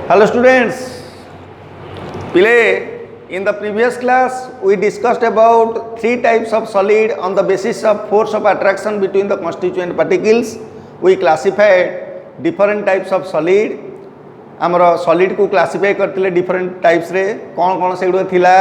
Hello students. In the previous class we discussed about three types of solid on the basis of force of attraction between the constituent particles. We classified different types of solid. आमर solid को classify करते different types रे कौन से गुड़ थिला.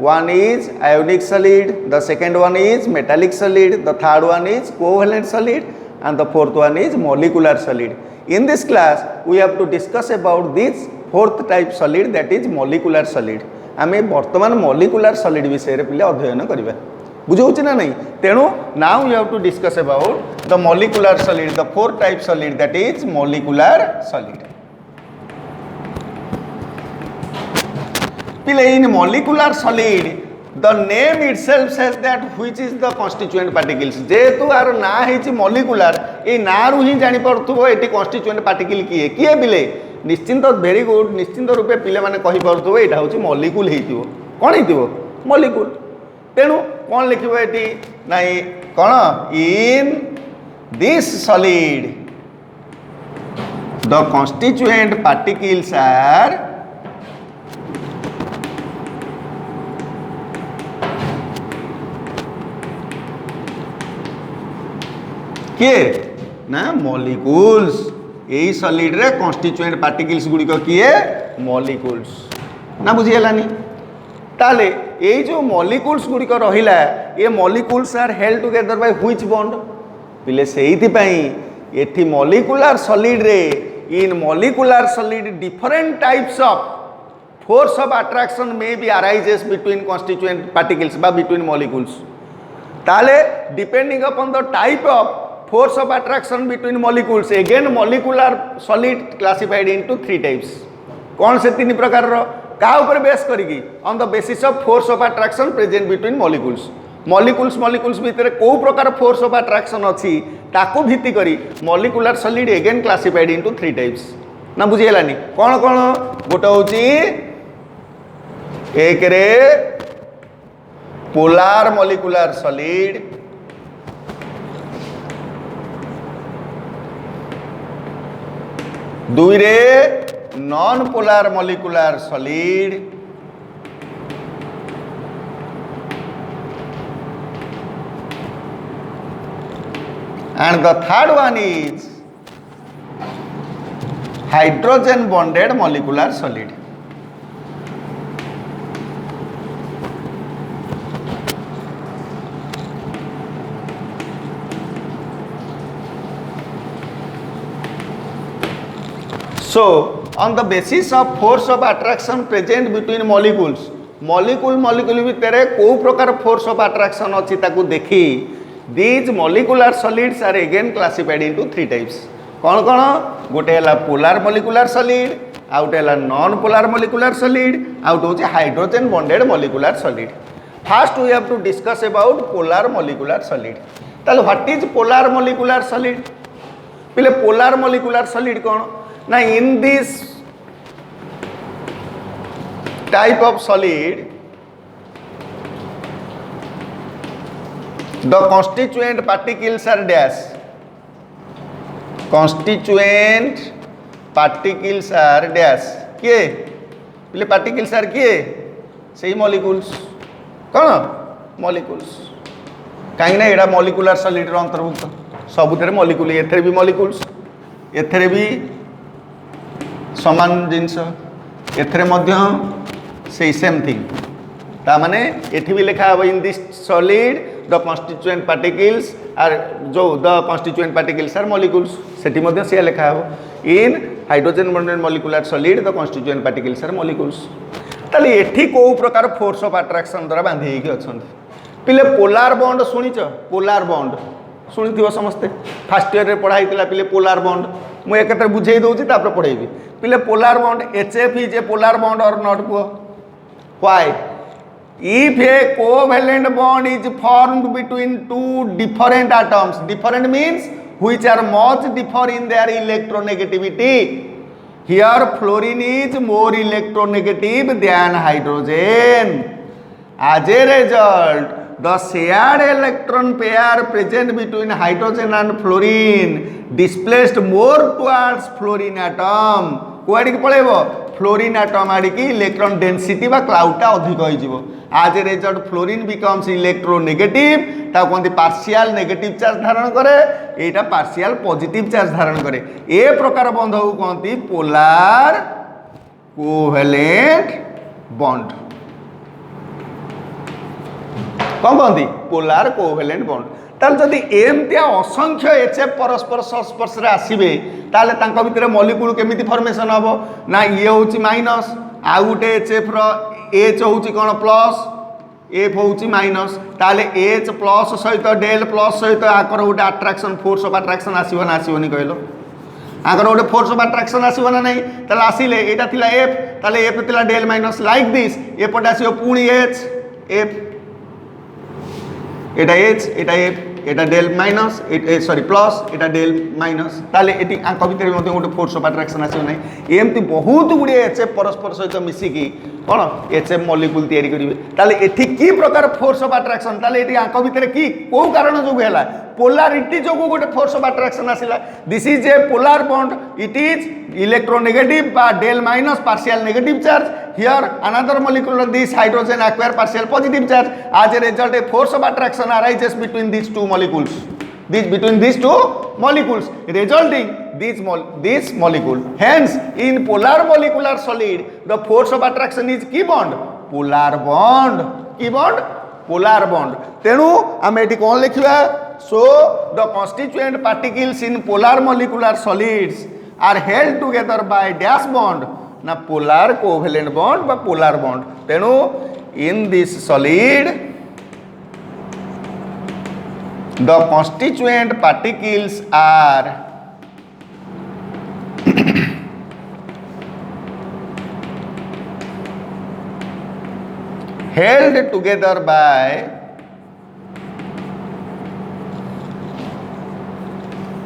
One is ionic solid, the second one is metallic solid, the third one is covalent solid, and the fourth one is molecular solid. In this class we have to discuss about this fourth type solid, that is molecular solid. आमे वर्तमान molecular solid विषय रे पिले अध्ययन करिबा. बुझौछि ना नहीं. तेणु now we have to discuss about the molecular solid, the fourth type solid, that is molecular solid. In molecular solid, the name itself says that which is the constituent particles. जेहेतु are ना है molecular, ये ना रु ही जानी पड़थुबो eighty constituent particle किए किए बिले निश्चिंत वेरी गुड निश्चिंत रूपे पिले माने कहि पड़थुबो एटा होची molecule हेतिबो. कोन हेतिबो molecule. तेनु कोन लिखिबो एटी नाही कोन in this solid the constituent particles are किए ना मॉलिक्यूल्स. यही सॉलिड रे कॉन्स्टिट्यूएंट पार्टिकल्स गुड़ी को किए मॉलिक्यूल्स. ना बुझीगलानी. ताले यही जो मॉलिक्यूल्स गुड़ी को रहिला ये molecules are held together by which bond पिले सेहिति पई एठी मॉलिक्यूलर सॉलिड रे in molecular solid different types of force of attraction may be arises between constituent particles बा बिटवीन मॉलिक्यूल्स. ताले depending upon the type of force of attraction between molecules, again molecular solid classified into three types. कौन से तीन प्रकार रो का ऊपर base करिगी on the basis of force of attraction present between molecules. molecules भितर को प्रकार force of attraction अछि ताको भित्ति करी molecular solid again classified into three types. ना बुझियलानी कौन गोटे होची एक रे polar molecular solid, दुई रे non polar molecular solid, and the third one is hydrogen bonded molecular solid. So on the basis of force of attraction present between molecules, molecule भितर को प्रकार force of attraction अछि ताकू देखी these molecular solids are again classified into three types. कौन गोटे हला polar molecular solid, out हला non polar molecular solid, out होची hydrogen bonded molecular solid. First we have to discuss about polar molecular solid. ताले what is polar molecular solid? पिले polar molecular solid कौन ना in this type of solid the constituent particles are dash. Constituent particles are dash किए पिले particles are किए सही molecules कौन molecules कहीं ना एड़ा molecular solid रो अंतर्भुक्त सबुतरे molecule एथरे भी molecules एथरे भी समान जिनस एथरे मध्य से सेम थिंग ता माने एठी भी लिखा हो in this solid the constituent particles are जो the constituent particles are molecules सेठी मध्य से लिखा हो in hydrogen bonded molecular solid the constituent particles are molecules. ताले एठी को प्रकार फोर्स ऑफ अट्रैक्शन द्वारा बांधी के अछंती पिले पोलार बॉन्ड सुनिच पोलार बॉन्ड शुणिथिव समस्ते फास्ट ईयर रे पढ़ाई पिले पोलार बॉन्ड मु एकत्र बुझे दउची तापर पढ़ेबी पिले polar bond HF is a polar bond और नॉट को why if a covalent bond is formed between two different atoms, different means which are much differ in their electronegativity. Here fluorine is more electronegative than hydrogen. As a result, the shared electron pair present between hydrogen and fluorine displaced more towards fluorine atom. कुआड़ी पलैब fluorine atom आड़िकी electron density बा क्लाउडटा अधिक हो as a result fluorine becomes electronegative कहते partial negative charge धारण करे एटा पार्शियल पॉजिटिव चार्ज धारण करे ए प्रकार बंध को कहते पोलार कोवेलेंट बॉन्ड कौन कहती पोलार कोवेलेंट बॉन्ड ताल जदि एमतिया असंख्य एचएफ परस्पर संस्पर्श रे आसीबे ताले तांको भितर मॉलिक्यूल केमिति फॉर्मेशन हबो ना ये होची माइनस आ गुटे एचएफ रो एच होची कोन प्लस एफ होची माइनस ताले एच प्लस सहित डेल प्लस सहित आकर गुटे अट्रैक्शन फोर्स ऑफ अट्रैक्शन आसीबो ना आसीबोनी कहलो आगर गोटे फोर्स ऑफ अट्रैक्शन आसीबो ना नहीं ताले आसीले एटा थिला एफ ताले एफ थिला डेल माइनस लाइक दिस एपटे आसीबो पुणी एच एफ एटा एच एटा एफ एटा del minus sorry plus iota del minus ताले एटी आंक भितर मध्ये गोटे फोर्स ऑफ अट्रैक्शन आसीबो नाही एमती बहुत गुडी एचएफ परस्पर सहित मिसिकी कोन एचएफ मॉलिक्यूल तयारी करिवे ताले एठी की प्रकार फोर्स ऑफ अट्रैक्शन ताले एटी आंक भितर की को कारण जो हैला पोलारिटी जो गोटे फोर्स ऑफ अट्रैक्शन आसिला this is a polar bond it is electronegative बा डेल minus partial negative charge here another molecule of this hydrogen acquire partial positive charge as a result a force of attraction arises between these two molecules between these two molecules resulting this molecule hence in polar molecular solid the force of attraction is key bond polar bond key bond polar bond तेणु आम eighty कौन लिखा so the constituent particles in polar molecular solids are held together by dash bond ना polar covalent bond बा polar bond तेणु in this solid the constituent particles are held together by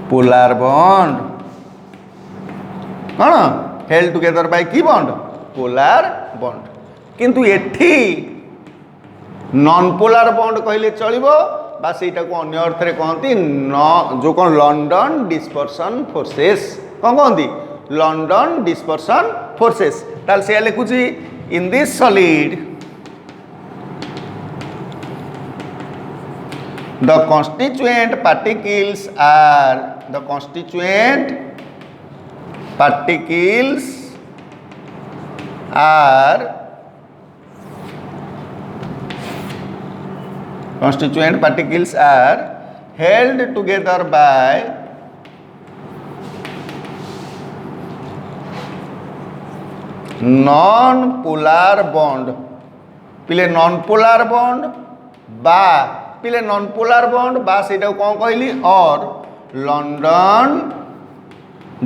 polar bond कौन held together by की bond polar bond किंतु एठी non polar bond कहले चलिबो बा सेटा को अन्य अर्थ रे कहंती जो कोन लंडन डिस्पर्सन फोर्सेस कोन कहंती लंडन डिस्पर्सन फोर्सेस ताल से लिखुची in this solid the constituent particles are constituent particles are held together by non polar bond पिले non polar bond बा पिले नॉन पोलार बॉन्ड बा सेटा कौन कहली और London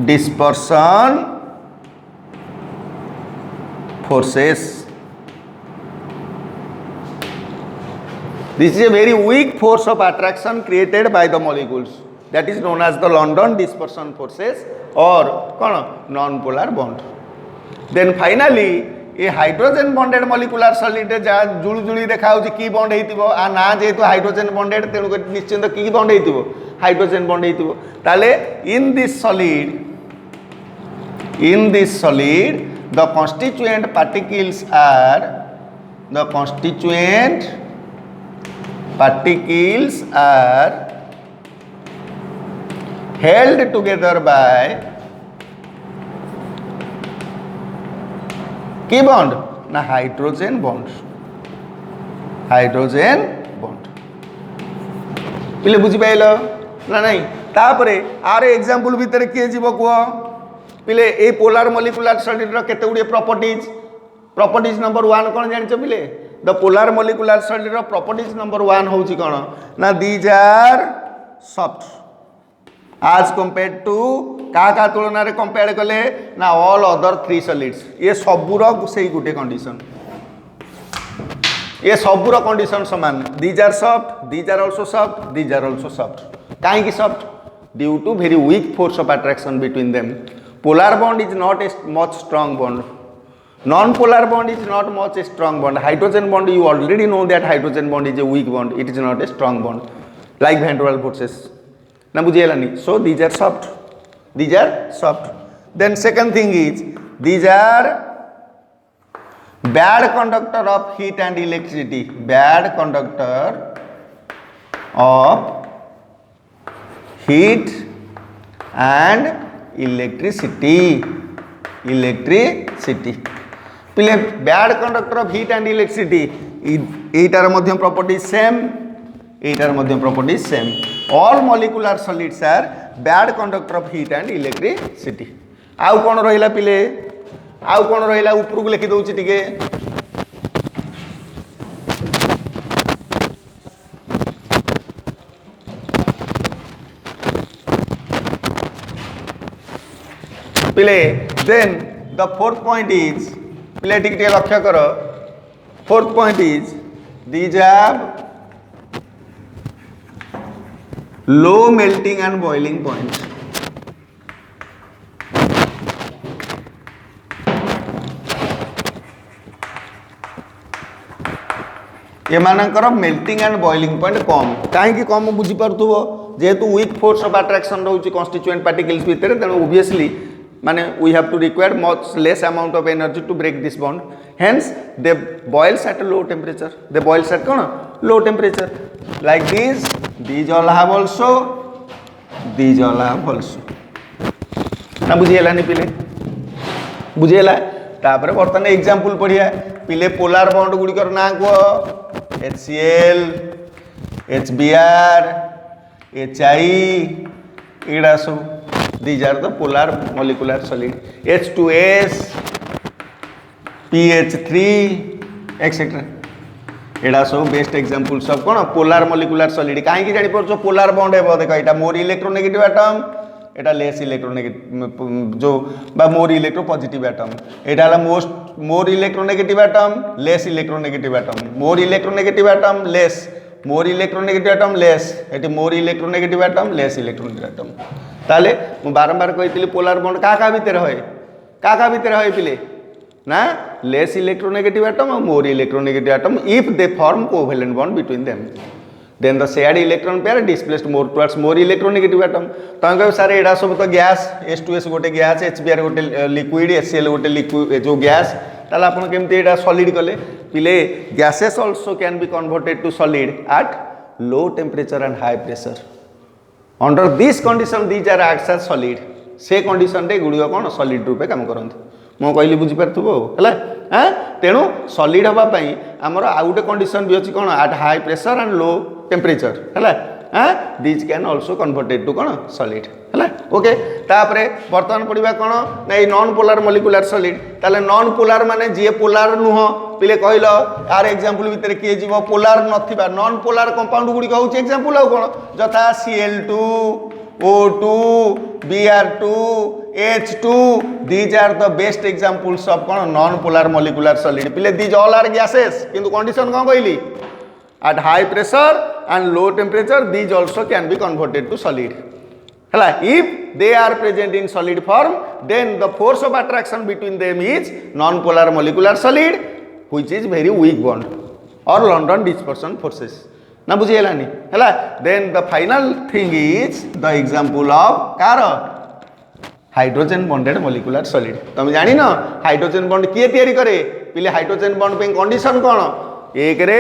dispersion forces this is a very weak force of attraction created by the molecules that is known as the London dispersion forces और कौन non polar bond then finally ये hydrogen bonded molecular solid जहाँ जुड़ी जुड़ी देखा की bond होइतिबो आ ना जेहेतु हाइड्रोजन बॉन्डेड तेणु निश्चिंत की बॉन्ड होइतिबो हाइड्रोजन बॉन्ड होइतिबो ताले in this solid the constituent particles are held together by की बॉन्ड ना हाइड्रोजन बॉन्ड पिले बुझी पाइल ना नहीं तापरे आर एग्जांपल भितर किए जीव कह पिले ए पोलार मॉलिक्यूलर सॉलिड रो केते गुडी प्रॉपर्टीज नंबर 1 कोन जानिछ पिले द पोलार मॉलिक्यूलर सॉलिड रो प्रॉपर्टीज नंबर 1 होउची कोन ना these are soft as compare to का तुलना रे कंपेयर कले ना ऑल अदर 3 सॉलिड्स ये सबुर से गुटे कंडीशन ये सबुर कंडीशन समान these are soft these are also soft these are also soft काहे की soft due to very weak force of attraction between them polar bond is not a much strong bond non polar bond is not much a strong bond hydrogen bond you already know that hydrogen bond is a weak bond it is not a strong bond like van der forces ना बुझीगलानी so these are soft then second thing is These are bad conductor of heat and electricity. Bad conductor of heat and electricity. पिले bad conductor of heat and electricity एटार मध्य property same एटार मध्य property same all molecular solids are bad conductor of heat and electricity आउ कौन रहिला पिले आउ कौन रहिला ऊपर को लिखि दउची टिके पिले then the fourth point is पिले टिके लक्ष्य कर fourth point is these have low melting and boiling point एमानकर मेल्टिंग एंड बॉइलिंग पॉइंट कम कहीं कम बुझीपु जेहेतु वीक फोर्स ऑफ अट्रैक्शन रोचे कॉन्स्टिट्यूएंट पार्टिकल्स भितर तेणु ओब्वियसली माने we have to require much less amount of energy to break this bond hence they boils at low temperature they boils at कौन low temperature like these all have also these all have also ना बुझीगलानी पिले बुझीगला तापर बर्तमान example पढ़िया पिले polar bond गुड़िकर ना कह HCl HBr HI एड़ा सब these are the polar molecular solid H2S PH3 etc एड़ा सब बेस्ट एग्जांपल सब कौन पोलार मॉलिक्यूलर सॉलिड कहीं जानी पड़ो पोलार बॉन्ड है देख यहाँ मोर इलेक्ट्रोनेगेटिव एटम एटा लेस इलेक्ट्रोनेगेटिव जो बा मोर इलेक्ट्रोपॉजिटिव एटम एटा मोर electronegative atom less electronegative atom मोर electronegative atom less more electronegative atom less eighty मोर electronegative atom less electronegative atom ताले मु बारंबार कही पोलार बॉन्ड क्या भितर है क्या भितर है पिले ना लेस इलेक्ट्रोनेगेटिव एटम और more electronegative atom if they form covalent bond between them then the shared electron pair displaced more towards more electronegative atom तुम कह सारे एडा सब तो गैस H2S गोटे गैस HBr गोटे लिक्विड HCl गोटे लिक्विड जो गैस ताले आपण केमती एडा सॉलिड कले पिले gases also can be converted to solid at low temperature and high pressure under this condition these are acts as solid से कंडीशन रे गुड़िया कौन सॉलिड रूपे काम करते मु कहली बुझीपार्थुब है तेणु सॉलिड हाँपाई आमर आउ गोटे कंडीशन भी अच्छी कौन at high pressure and low temperature है these can also converted to कौन सॉलिड है ओके तापरे बर्तमान पढ़ा कौन ना नॉन पोलार मॉलिक्यूलर सॉलिड ताले नॉन पोलार माने जी पोलार नुह पिले कहल यार एग्जांपल भितर किए जीव पोलार नथिबा नॉन पोलार कंपाउंड गुड़िक हूँ एग्जांपल आउ कौन जथा Cl2 O2 Br2 H2 these are the best examples of कौन नॉन पोलार मॉलिक्यूलर सॉलिड पिले these all are gases किंतु कंडीशन कौन कहली at high pressure and low temperature these also can be converted to solid है if they are present in solid form then the force of attraction between them is non polar molecular solid which is very weak bond or London dispersion forces ना बुझीगलानी है then the final thing is the example of कार hydrogen bonded molecular solid तुम जानी न hydrogen bond किए तैयारी करे पिले हाइड्रोजन बॉन्ड पे कंडीशन कौन एक रे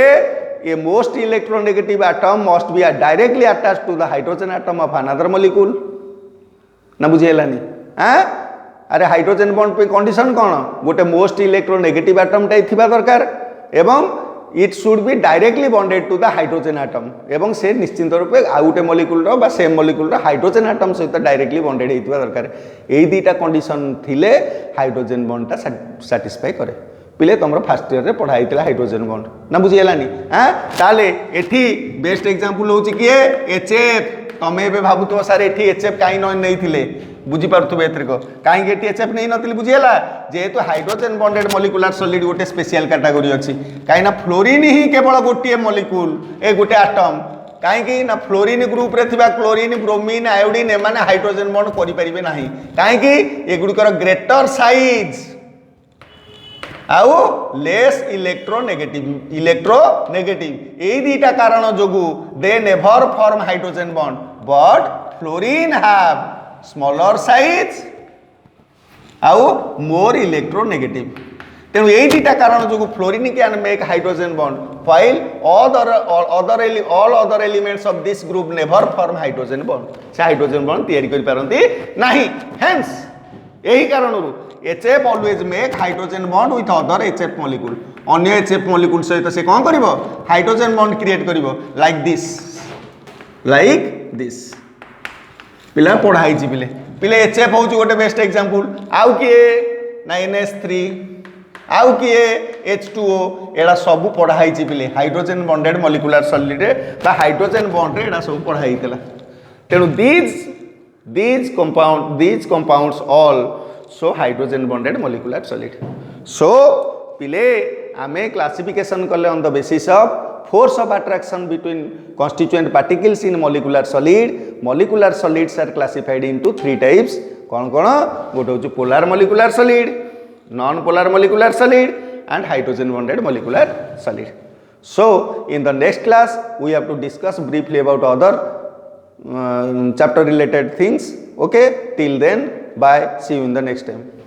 a most electronegative atom must be directly attached to the hydrogen atom of another molecule ना बुझीगलानी अरे हाइड्रोजन बॉन्ड पे कंडीशन कौन गोटे मोस्ट इलेक्ट्रोनेगेटिव एटम टाइप थिबा दरकार एवं it should be directly bonded to the hydrogen atom एवं से निश्चिंत रूपे आउ गोटे मॉलिक्यूल बा सेम मॉलिक्यूल हाइड्रोजन एटम सहित डायरेक्टली बॉन्डेड होइतिबा दरकार एई दुईटा कंडीशन थिले हाइड्रोजन बॉन्डटा सैटिस्फाई करे पिले तुम फास्ट ईयर रे पढ़ाई हाइड्रोजन बॉन्ड ना बुझीगलानी ताले एठी बेस्ट एग्जांपल होची किए HF तमे एबे भाबुतो सारे एठी HF काई नहीं थिले बुझीपार्थुबे एथरिक कहीं HF नहीं नथिली बुझीगला जेहेतु हाइड्रोजन बॉन्डेड मॉलिक्यूलर सॉलिड गोटे स्पेशल कैटेगरी अच्छी कहीं फ्लोरीन ही केवल गोटे मॉलिक्यूल ए गोटे एटम कहीं ना फ्लोरीन ग्रुप रे थिबा क्लोरीन ब्रोमीन आयोडीन एमाने हाइड्रोजन बॉन्ड करि परिबे नाही कहीं एगुड़िकर ग्रेटर साइज आउ लेस इलेक्ट्रोनेगेटिव यही दुईटा कारण जोगु they never form hydrogen bond but fluorine have smaller size आउ मोर इलेक्ट्रोनेगेटिव। तेणु यही दुटा कारण जो fluorine can make hydrogen bond while all other elements of this group never form hydrogen bond. से हाइड्रोजन बॉन्ड तैयारी कर पारंती नाही। हेंस यही कारण HF always make hydrogen bond with other HF molecule. अन्य HF मॉलिक्यूल सहित से कौन करिवो हाइड्रोजन बॉन्ड क्रिएट करिवो लाइक दिस। पिला पढ़ाई पिले पिले HF हूँ गोटे बेस्ट एग्जांपल। आउ किए ना NH3 आउ किए H2O एड़ा सब पढ़ाई पिले हाइड्रोजन बॉन्डेड मॉलिक्यूलर सॉलिड बा हाइड्रोजन बॉन्ड रे एड़ा सब पढ़ाई तला। तेणु these compounds all show hydrogen bonded molecular solid. So पिले आमे क्लासिफिकेशन कले on the basis of force of attraction between constituent particles in molecular solid. Molecular solids are classified into 3 types. कौन कौन गोटे हूँ polar molecular solid, non polar molecular solid and hydrogen bonded molecular solid. So in the next class we have to discuss briefly about other chapter related things. Okay, till then bye, see you in the next time.